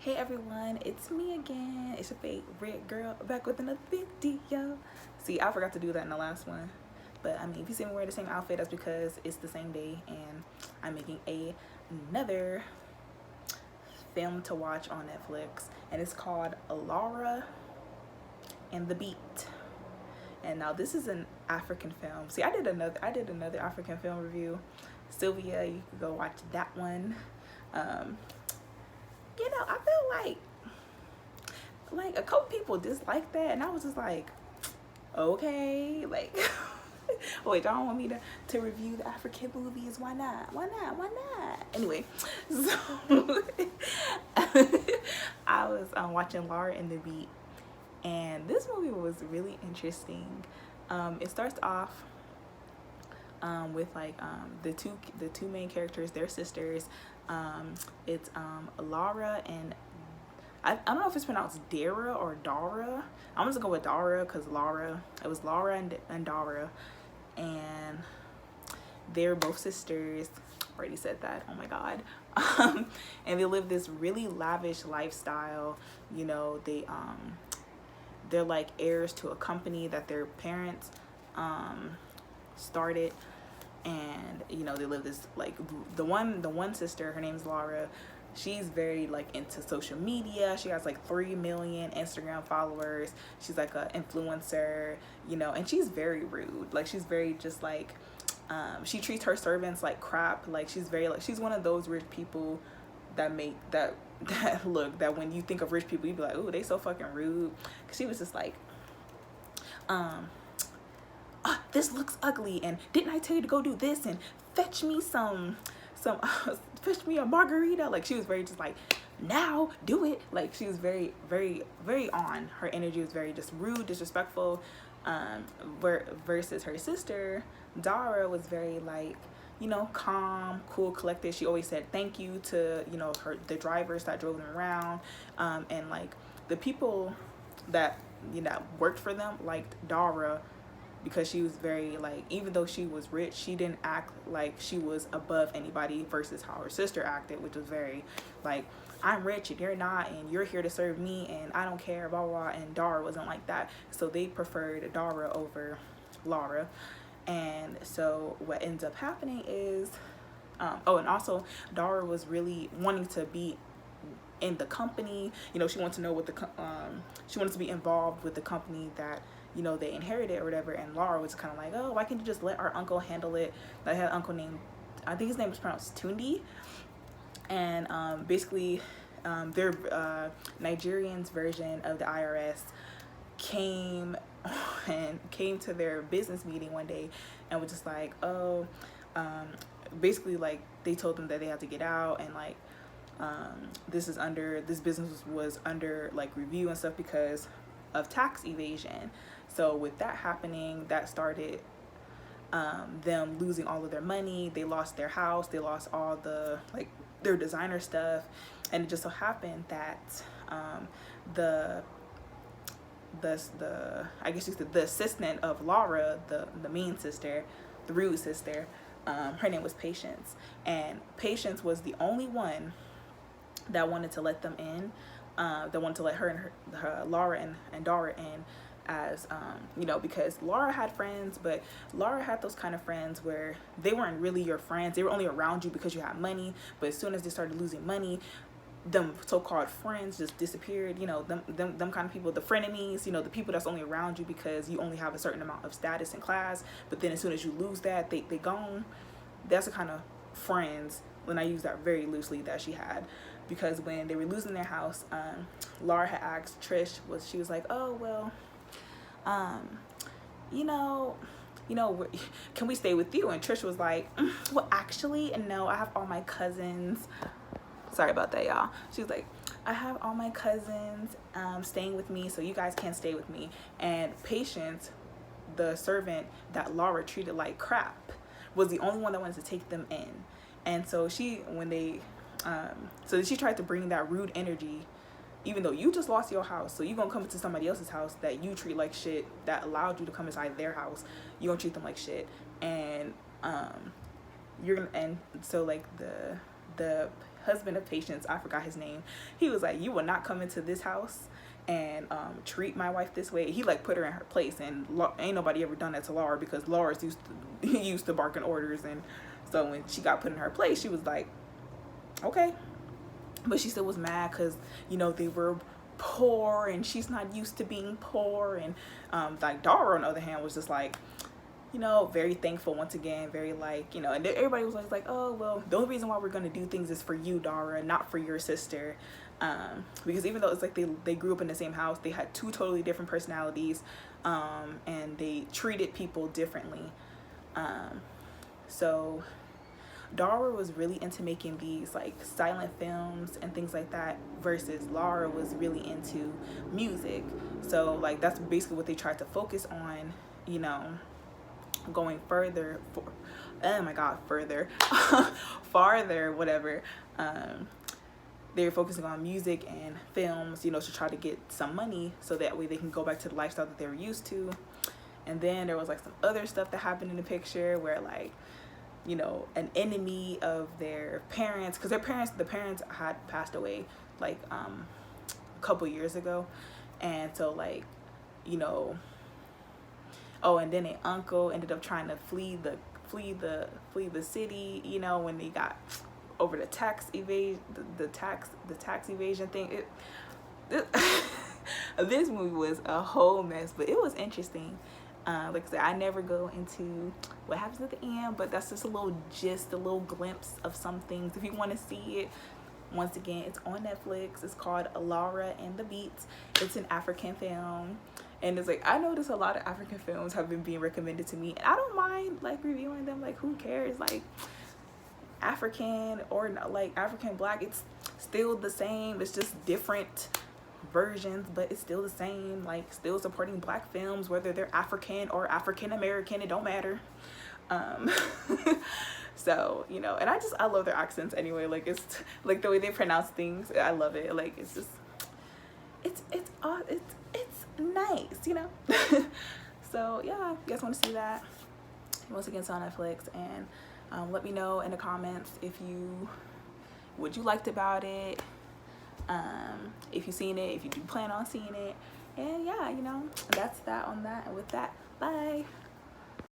Hey everyone, it's me again. It's your favorite girl back with another video. See, I forgot to do that in the last one. But I mean, if you see me wear the same outfit, that's because it's the same day and I'm making another film to watch on Netflix. And it's called Lara and the Beat. And now this is an African film. See, I did another African film review. Sylvia, you can go watch that one. I feel like a couple people dislike that, and I was just like, okay, like, wait, y'all want me to review the African movies? Why not? Anyway, so I was watching Lara and the Beat, and this movie was really interesting. It starts off with the two main characters, their sisters. It's Lara and I don't know if it's pronounced Dara or Dara. I'm just gonna go with Dara because it was Lara and Dara, and they're both sisters. Already said that, oh my god. And they live this really lavish lifestyle. You know, they're like heirs to a company that their parents started, and you know, they live this like the one sister, her name's Lara. She's very like into social media. She has like 3 million Instagram followers. She's like an influencer, you know, and she's very rude. Like, she's very just like she treats her servants like crap. Like, she's very like, she's one of those rich people that make that look, that when you think of rich people, you'd be like, oh, they so fucking rude. She was just like, this looks ugly, and didn't I tell you to go do this and fetch me fetch me a margarita. Like, she was very just like, now do it. Like, she was very on. Her energy was very just rude, disrespectful, versus her sister Dara was very like, you know, calm, cool, collected. She always said thank you to, you know, the drivers that drove them around, and like the people that, you know, worked for them liked Dara because she was very like, even though she was rich, she didn't act like she was above anybody, versus how her sister acted, which was very like, I'm rich and you're not, and you're here to serve me and I don't care, blah blah blah. And Dara wasn't like that, so they preferred Dara over Lara. And so what ends up happening is and also Dara was really wanting to be in the company. You know, she wanted to know what she wanted to be involved with the company that, you know, they inherited or whatever. And Lara was kind of like, oh, why can't you just let our uncle handle it? I had an uncle named, I think his name was pronounced Tundi, and basically their Nigerian's version of the IRS came to their business meeting one day and was just like, oh, basically like they told them that they had to get out, and like this business was under like review and stuff because of tax evasion. So with that happening, that started them losing all of their money. They lost their house, they lost all the like their designer stuff, and it just so happened that the I guess the assistant of Lara, the mean sister, the rude sister, her name was Patience, and Patience was the only one that wanted to let them in, that wanted to let her and her Lara and Dara in, as you know, because Lara had friends, but Lara had those kind of friends where they weren't really your friends. They were only around you because you had money, but as soon as they started losing money, them so-called friends just disappeared. You know, them kind of people, the frenemies, you know, the people that's only around you because you only have a certain amount of status in class, but then as soon as you lose that, they gone. That's the kind of friends, when I use that very loosely, that she had. Because when they were losing their house, Lara had asked Trish, she was like, oh, well, you know, can we stay with you? And Trish was like, well, actually, no, I have all my cousins. Sorry about that, y'all. She was like, I have all my cousins staying with me, so you guys can't stay with me. And Patience, the servant that Lara treated like crap, was the only one that wanted to take them in. And so she tried to bring that rude energy, even though you just lost your house. So you're gonna come into somebody else's house that you treat like shit, that allowed you to come inside their house. You're gonna treat them like shit. And so like the husband of Patience, I forgot his name, he was like, you will not come into this house and treat my wife this way. He like put her in her place, and ain't nobody ever done that to Lara, because Lara's used to barking orders. And so when she got put in her place, she was like, okay. But she still was mad because, you know, they were poor and she's not used to being poor. And like Dara, on the other hand, was just like, you know, very thankful once again, very like, you know, and everybody was always like, oh, well, the only reason why we're going to do things is for you, Dara, not for your sister. Because even though it's like they grew up in the same house, they had two totally different personalities, and they treated people differently. So Dara was really into making these like silent films and things like that, versus Lara was really into music. So like that's basically what they tried to focus on, you know, going further for, oh my god, further farther, whatever. They were focusing on music and films, you know, to try to get some money so that way they can go back to the lifestyle that they were used to. And then there was like some other stuff that happened in the picture where like, you know, an enemy of their parents, because the parents had passed away like a couple years ago. And so like, you know, oh, and then an uncle ended up trying to flee the city, you know, when they got over the tax evasion thing. This movie was a whole mess, but it was interesting. Like I said, I never go into what happens at the end, but that's just a little gist, a little glimpse of some things. If you want to see it, once again, it's on Netflix. It's called Lara and the Beats. It's an African film. And it's like, I notice a lot of African films have been being recommended to me, and I don't mind like reviewing them. Like, who cares? Like, African or like African Black, it's still the same. It's just different versions, but it's still the same. Like, still supporting Black films, whether they're African or African American, it don't matter. So, you know, and I love their accents anyway. Like, it's like the way they pronounce things, I love it. Like, it's just it's nice, you know. So yeah, you guys want to see that, once again, it's on Netflix. And let me know in the comments what you liked about it, if you've seen it, if you do plan on seeing it. And yeah, you know, that's that on that. And with that, bye.